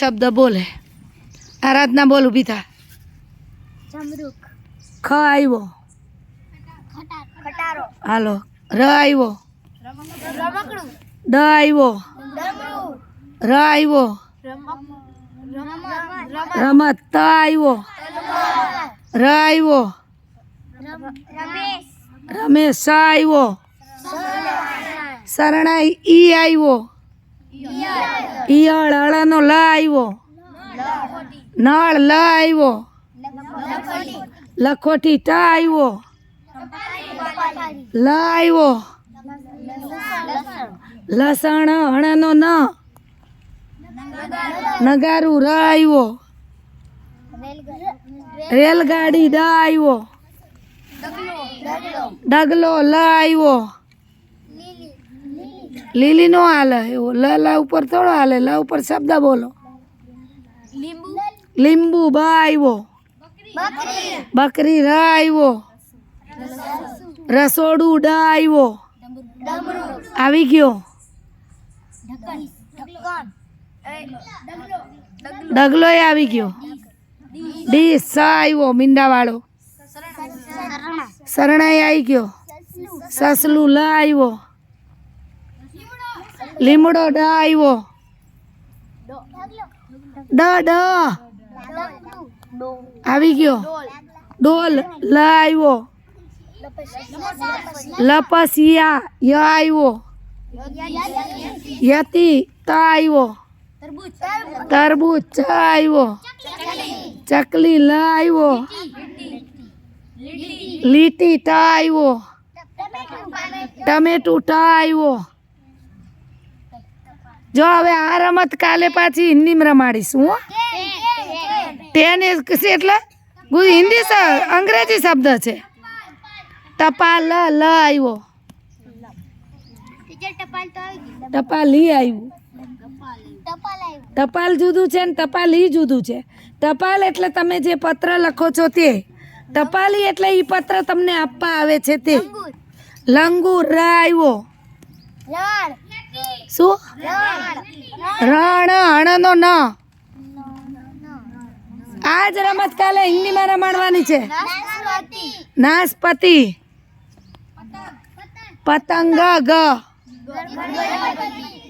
શબ્દ બોલે. આરાધના બોલ, ઊભી થા. ખ આવ્યો, હાલો. ર આવ્યો, દ આવ્યો, ર આવ્યો, રમત. ત આવ્યો, ર આવ્યો, રમેશ. સ આવ્યો, શરણાઈ. ઈ આવ્યો, ઈયળ. અળનો લ આવ્યો, નળ. લ આવ્યો, લખોટી. ટ આવ્યો, લ આવ્યો, લસણ. હણનો ન, નગારું. ર આવ્યો, રેલગાડી. ડ આવ્યો, ડગલો. લ આવ્યો, લીલી નો હાલે એવો. લ ઉપર થોડો હાલે, લ ઉપર શબ્દ બોલો. લીંબુ. બ આવ્યો, બકરી. ર આવ્યો, રસોડું. ડ આવ્યો, આવી ગયો. ડગલો એ આવી ગયો. ડી. સ આવ્યો, મીંડાવાળો. શરણાઈ આવી ગયો. સસલું. લ આવ્યો, લીમડો. ડ આવ્યો, ડ આવી ગયો. ડોલ. લ આવ્યો, લપસિયા. ય આવ્યો, યતી. ત આવ્યો, તરબૂચ. ચ આવ્યો, ચકલી. લ આવ્યો, લીટી. ટ આવ્યો, ટમેટું. ટ આવ્યો. જો હવે આ રમત કાલે પાછી હિન્દીમાં રમાડીશું. હો, ટેન એટલે હિન્દી અંગ્રેજી શબ્દ છે. ટપાલ. લ આવ્યો, ટપાલી આવ્યું. ટપાલ જુદું છે ને ટપાલી જુદું છે. ટપાલ એટલે તમે જે પત્ર લખો છો તે. ટપાલી એટલે એ પત્ર તમને આપવા આવે છે તે. લંગૂર. ર આવ્યો, શું? રણ. હણનો ન. આજ રમત કાલે હિન્દીમાં રમાડવાની છે. નાશપતિ. પતંગ. ગ.